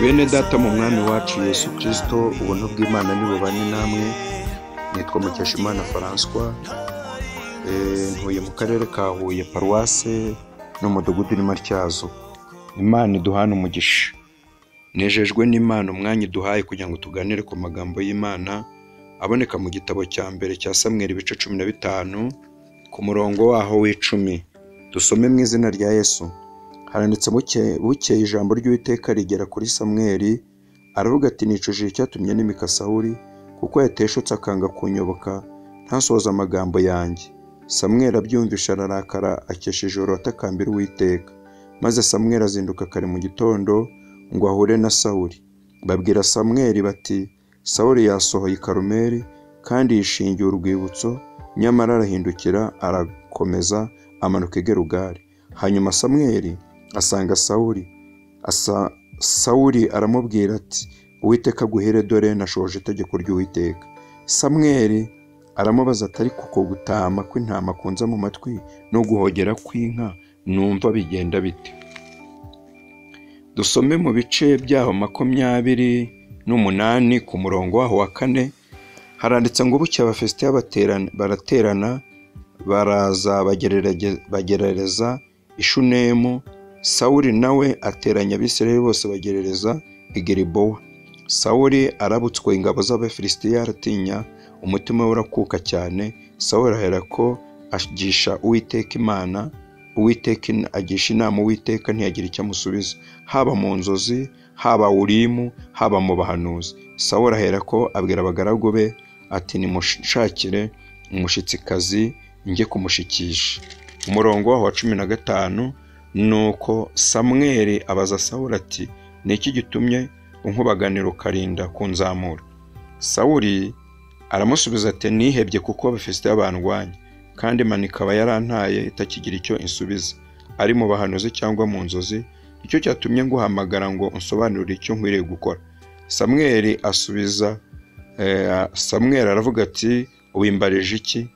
Bene data mu mwami wacu Yesu Kristo, ubuntu bw'Imana nibubane namwe. Nitwa MUKESHIMANA Francois, ntuye mu karere ka Huye, paruwase n'umudugudu n'Matyazo. Imana iduhana umugisha. Nejejwe n'Imana umwanya iduhaye kugira ngo tuganire ku magambo y'Imana aboneka mu gitabo cya mbere cya Samweli ibice 15 ku murongo waho w'10. Dusome mu izina rya Yesu. Haranditse bukeye ijambo ry'Uwiteka rigera kuri Samweli, aravuga ati nicujije icyatumye nimika Sawuli, kuko yateshutse akanga kunyoboka ntasohoza amagambo yanjye. Samweli abyumvisha ararakara, akesha ijoro atakambira Uwiteka. Maze Samweli azinduka kare mu gitondo ngo ahure na Sawuli. Babwira Samweli bati Sawuli yasohoye i Karumeli kandi yishingiye urwibutso, nyamara arahindukira arakomeza amanuka i Gerugari. Hanyuma Samweli asanga Sawuli aramubwira ati Uwiteka aguhere, dore nashoje itegeko ry'Uwiteka. Samweli aramubaza ati ariko uko gutama kw'intama kunza mu matwi no guhogera kw'inka numva bigenda bite? Dusome mu bice byaho 28 ku murongo waho wa 4. Haranditse ngo bucya Abafilisitiya baraterana baraza bagerereza Ishunemu. Sawuli nawe ateranya Abisirayeli bose bagerereza i Gilibowa. Sawuli arabutswe ingabo z'Abafilisitiya, aratinya, umutima we urakuka cyane. Sawuli aherako agisha Uwiteka Imana. Uwiteka agisha inama Uwiteka, ntiyagira icyo amusubiza, haba mu nzozi, haba Urimu, haba mu bahanuzi. Sawuli aherako abwira abagaragu be ati nimushakire umushitsikazi njye kumushikisha. Umurongo wa 15. Nuko Samweli abaza Sawuli ati niki gitumye unkubaganira ukarinda kunzamura? Sawuli aramusubiza ati nihebye kuko Abafilisitiya bandwanya, kandi Imana ikaba yarantaye itakigira icyo insubiza, ari mu bahanuzi cyangwa mu nzozi. Icyo cyatumye nguhamagara ngo unsobanurire icyo nkwiriye gukora. Samweli aravuga ati ubimbarije iki?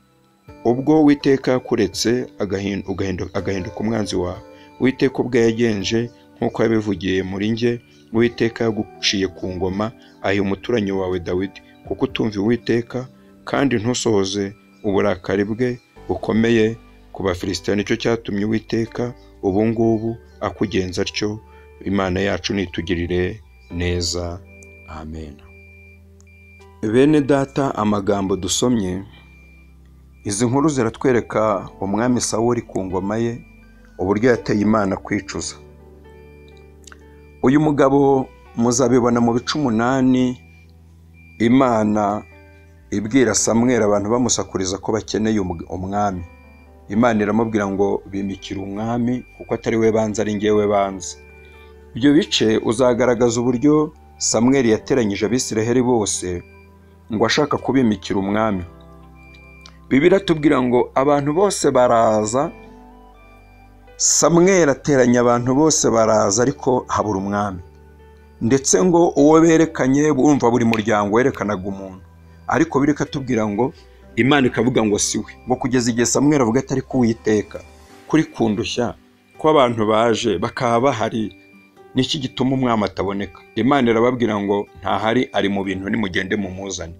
Ubwo Uwiteka yakuretse agahinduka umwanzi wawe. Uwiteka ubwe yagenje nk'uko yabivugiye muri njye. Uwiteka yaguciye ku ngoma, ahiye umuturanyi wawe Dawidi, kuko utumviye Uwiteka kandi ntusohoze uburakari bwe bukomeye ku Bafilisitiya. Nicyo cyatumye Uwiteka ubu ngubu akugenza atyo. Imana yacu nitugirire neza. Amen. Bene data, amagambo dusomye, izi nkuru ziratwereka umwami Sawuli ku ngoma ye, uburyo yateye Imana kwicuza. Uyu mugabo muzabibona mu bice 8. Imana ibwira Samweli, abantu bamusakuriza ko bakeneye umwami. Imana iramubwira ngo bimikire umwami, kuko atari we banze, ari njyewe banze. Ibyo bice uzagaragaza uburyo Samweli yateranyije Abisirayeli bose ngo ashaka kubimikira umwami. Bibiliya atubwira ngo abantu bose baraza. Samweli ateranya abantu bose baraza, ariko habura umwami. Ndetse ngo uwo berekanye, bumva buri muryango werekanaga umuntu, ariko bireka tubwira ngo Imana ikavuga ngo siwe. Ngo kugeza igihe Samweli avuga atari Uwiteka kuri kundushya ko abantu baje bakaba bahari, niki gituma umwami ataboneka? Imana irababwira ngo ntahari, ari mu bintu, nimugende mumuzane.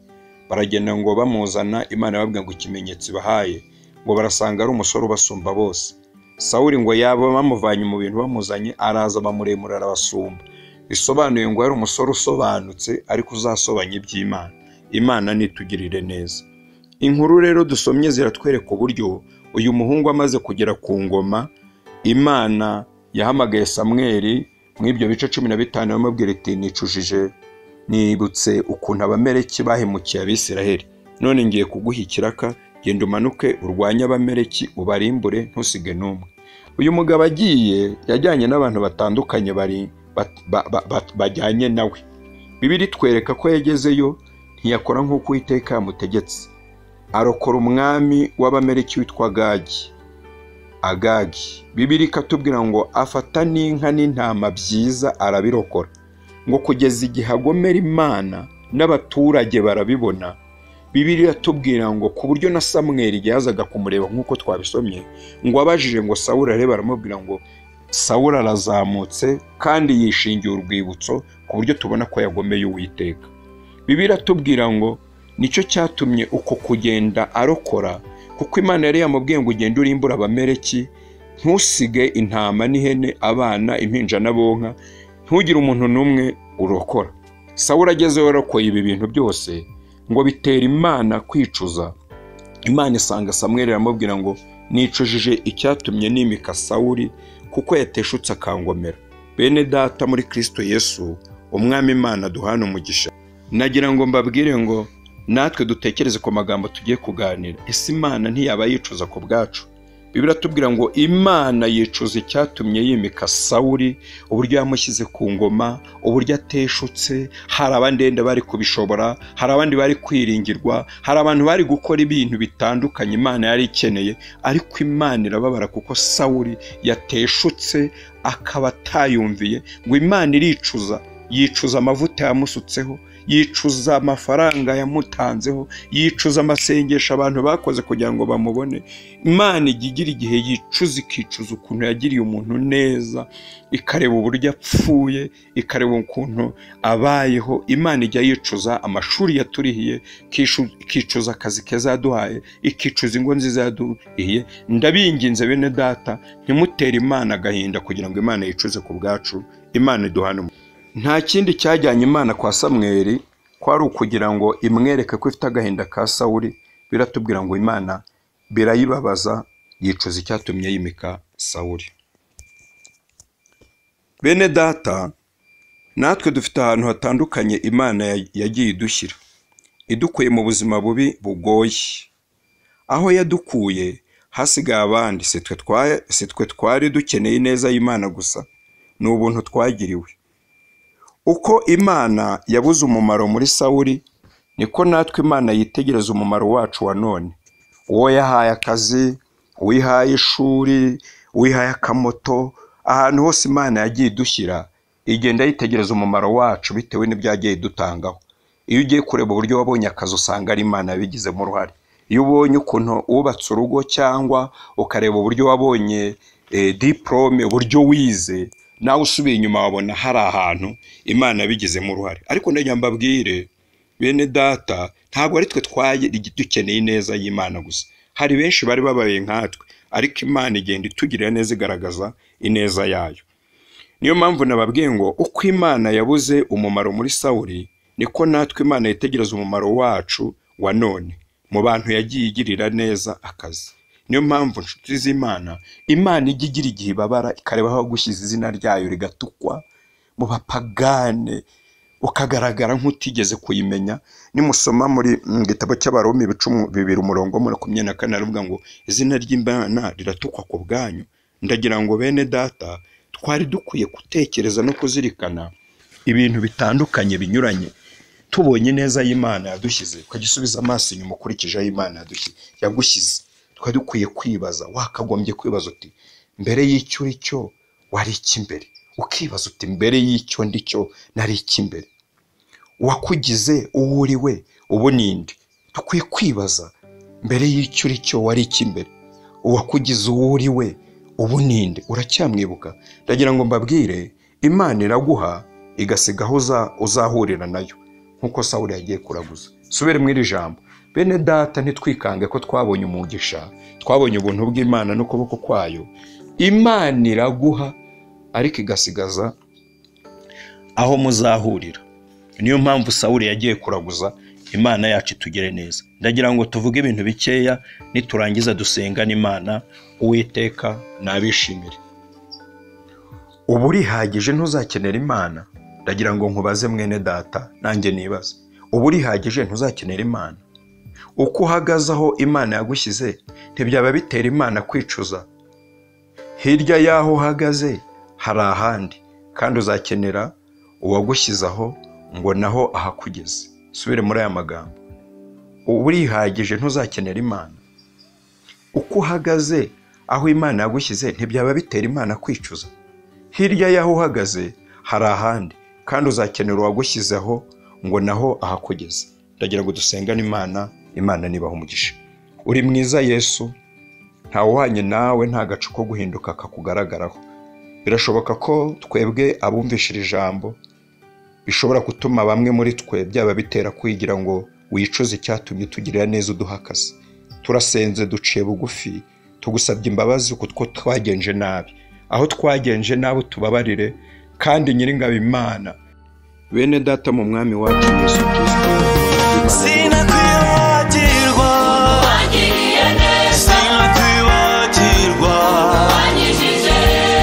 Baragenda ngo bamuzana. Imana irababwira ngo ikimenyetso bahaye ngo barasanga ari umusore ubasumba bose. Sawuli ngo yaba bamuvanye mu bintu bamuzanye, araza bamuremura arabasumba. Bisobanuye ngo ari umusore usobanutse, ariko uzasobanya iby'Imana. Imana nitugirire neza. Inkuru rero dusomye ziratwereka uburyo uyu muhungu amaze kugera ku ngoma, Imana yahamagaye Samweli mu ibyo bice 15, bamubwira iti nicujije, nibutse ukuntu Abameleki bahemukiye Abisirayeli. None ngiye kuguha ikiraka, genda umanuke urwanye Abameleki ubarimbure, ntusige n'umwe. Uyu mugabo agiye, yajyanye n'abantu batandukanye bajyanye nawe. Bibiliya itwereka ko yagezeyo ntiyakora nk'uko Uwiteka yamutegetse. Arokora umwami w'Abameleki witwa Agagi. Bibiliya ikatubwira ngo afata n'inka n'intama byiza arabirokora, ngo kugeza igihe agomera Imana n'abaturage barabibona. Bibiliya tubwira ngo ku buryo na Samweli yazaga kumureba nk'uko twabisomye, ngo abajije ngo Sawuli areba, aramubwira ngo Sawuli arazamutse kandi yishingiye urwibutso ku buryo tubona ko yagomeye Uwiteka. Bibiliya iratubwira ngo nicyo cyatumye uko kugenda arokora, kuko Imana yari yamubwiye ngo ugende urimbura Abameleki, ntusige intama n'ihene, abana, impinja n'abonka, ntugire umuntu n'umwe urokora. Sawuli agezeho arokoye ibi bintu byose ngo bitera Imana kwicuza. Imana isanga Samweli iramubwira ngo nicujije icyatumye nimika Sawuli kuko yateshutse akangomera. Bene data muri Kristo Yesu, umwami Imana duhana umugisha. Nagira ngo mbabwire ngo natwe dutekereze ku magambo tugiye kuganira. Ese Imana ntiyaba yicuza ku bwacu? Bibiliya iratubwira ngo Imana yicuza icyatumye yimika Sawuli, uburyo yamushyize ku ngoma, uburyo ateshutse. Hari abandi bari kubishobora, hari abandi bari kwiringirwa, hari abantu bari gukora ibintu bitandukanye Imana yari ikeneye, ariko Imana irababara kuko Sawuli yateshutse akaba atayumviye. Ngo Imana iricuza, yicuza amavuta yamusutseho, yicuza amafaranga yamutanzeho, yicuza amasengesho abantu bakoze kugira ngo bamubone. Imana igira igihe yicuza, ikicuza ukuntu yagiriye umuntu neza, ikareba uburyo apfuye, ikareba ukuntu abayeho. Imana ijya yicuza amashuri yaturihiye, ikicuza akazi keza yaduhaye, ikicuza ingo nziza yaduhiye. Ndabinginze bene data, ntimutere Imana agahinda kugira ngo Imana yicuze ku bwacu. Imana iduhane. Nta kindi cyajyanye Imana kwa Samweli kwari ukugira ngo imwereke ko ifite agahinda ka Sawuli. Biratubwira ngo Imana birayibabaza, yicuza icyatumye yimika Sawuli. Bene data, natwe dufite ahantu hatandukanye Imana yagiye idushyira, idukuye mu buzima bubi bugoye. Aho yadukuye hasigaye abandi, si twe twari dukeneye neza y'Imana gusa, ni ubuntu twagiriwe. Uko Imana yabuze umumaro muri Sawuli, niko natwe Imana yitegereza umumaro wacu wa none. Uwo yahaye akazi, uwihaye ishuri, uwihaye akamoto, ahantu hose Imana yagiye idushyira, igenda yitegereza umumaro wacu bitewe n'ibyagiye dutangaho. Iyo ugiye kureba uburyo wabonye akazi, usanga ari Imana yabigizemo uruhare. Iyo ubonye ukuntu wubatse urugo, cyangwa ukareba uburyo wabonye diplome, uburyo wize, nawe usubiye inyuma wabona hari ahantu Imana yabigizemo uruhare. Ariko ndagira mbabwire bene data, ntabwo ari twe dukeneye neza y'Imana gusa. Hari benshi bari babaye nkatwe, ariko Imana igenda itugirira neza, igaragaza ineza yayo. Niyo mpamvu nababwiye ngo uko Imana yabuze umumaro muri Sawuli, niko natwe Imana yitegereza umumaro wacu wa none mu bantu yagiye igirira neza akazi. Niyo mpamvu nshuti z'Imana, Imana ijya igira igihe ibabara, ikareba aho gushyize izina ryayo rigatukwa mu bapagane, ukagaragara nk'utigeze kuyimenya. Nimusoma muri gitabo cy'Abaroma 2:24 aravuga ngo izina ry'Imana riratukwa ku bwanyu. Ndagira ngo bene data, twari dukwiye gutekereza no kuzirikana ibintu bitandukanye binyuranye. Tubonye neza y'Imana yadushyize, ukagisubiza amaso inyuma ukurikije aho Imana yagushyize. Twari dukwiye kwibaza, wakagombye kwibaza uti mbere y'icyo uri cyo wari iki mbere? Ukibaza uti mbere y'icyo ndi cyo nari iki mbere? Wakugize uwo uri we ubu ninde? Dukwiye kwibaza mbere y'icyo uri cyo wari iki mbere? Uwakugize uwo uri we ubu ninde? Uracyamwibuka? Ndagira ngo mbabwire, Imana iraguha igasiga aho uzahurira nayo, nkuko Sawuli yagiye kuraguza. Subire mu iri jambo. Bene data, ntitwikange ko twabonye umugisha, twabonye ubuntu bw'Imana n'ukuboko kwayo. Imana iraguha ariko igasigaza aho muzahurira. Niyo mpamvu Sawuli yagiye kuraguza. Imana yacu itugire neza. Ndagira ngo tuvuge ibintu bikeya, niturangiza dusengane Imana. Uwiteka nabishimire. Ubu urihagije ntuzakenera Imana? Ndagira ngo nkubaze mwene data, nanjye nibaze. Ubu urihagije ntuzakenera Imana? Uko uhagaze aho Imana yagushyize, ntibyaba bitera Imana kwicuza? Hirya y'aho uhagaze hari ahandi, kandi uzakenera uwagushyize aho ngo naho ahakugeze. Subire muri aya magambo. Ubu urihagije ntuzakenera Imana? Uko uhagaze aho Imana yagushyize, ntibyaba bitera Imana kwicuza? Hirya y'aho uhagaze hari ahandi, kandi uzakenera uwagushyizeho ngo naho ahakugeze. Ndagira ngo dusengane Imana. Imana nibaho umugisha. Uri mwiza Yesu, nta uhanye nawe, nta gacu ko guhinduka kakugaragaraho. birashoboka ko twebwe abumvishira ijambo bishobora gutuma bamwe muri twe byaba bitera kwigira ngo wicuza icyatumye itugirira neza uduhakaze. Turasenze duciye bugufi tugusabye imbabazi kuko twagenje nabi. Aho twagenje nabi tubabarire, kandi nyiringabo Imana bene data mu mwami wacu Yesu Kristo sinakwibagirwa wangiriye neza, sinakwibagirwa wanyijije,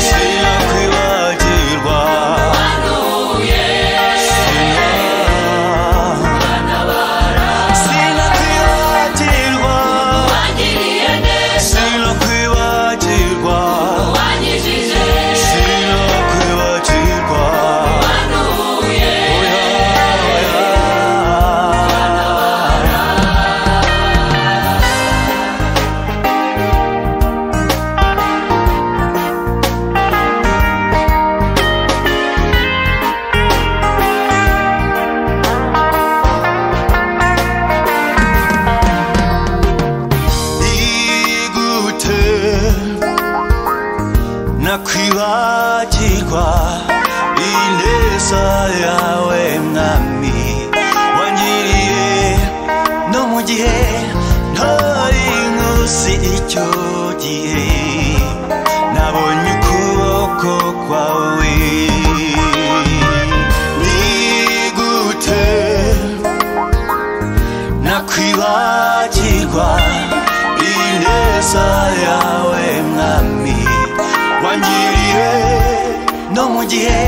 sinakwibagirwa wanuye, sinakwibagirwa wangiriye neza, sinakwibagirwa wanyijije, sinakwibagirwa wanuye. Nakwibagirwa ineza yawe mwami wangiriye, no mu gihe ntari nkusi icyo gihe nabonye ukuboko kwawe. Ni gute nakwibagirwa ineza yawe mwami wangiriye, no mu gihe